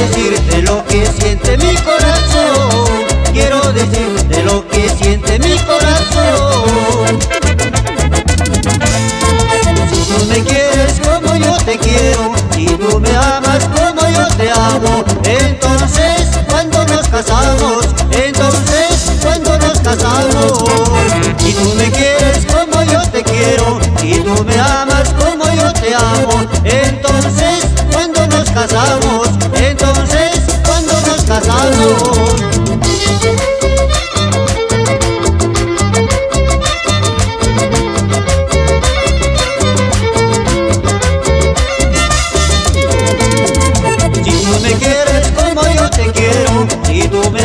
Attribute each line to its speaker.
Speaker 1: decirte lo que siente mi corazón. Quiero decirte lo que siente mi corazón. Si tú me quieres como yo te quiero, si tú me amas como yo te amo, entonces cuando nos casamos, entonces cuando nos casamos. Si tú me quieres como yo te quiero, si tú me amas como yo te amo, entonces cuando nos casamos, entonces cuando nos casamos. Si tú me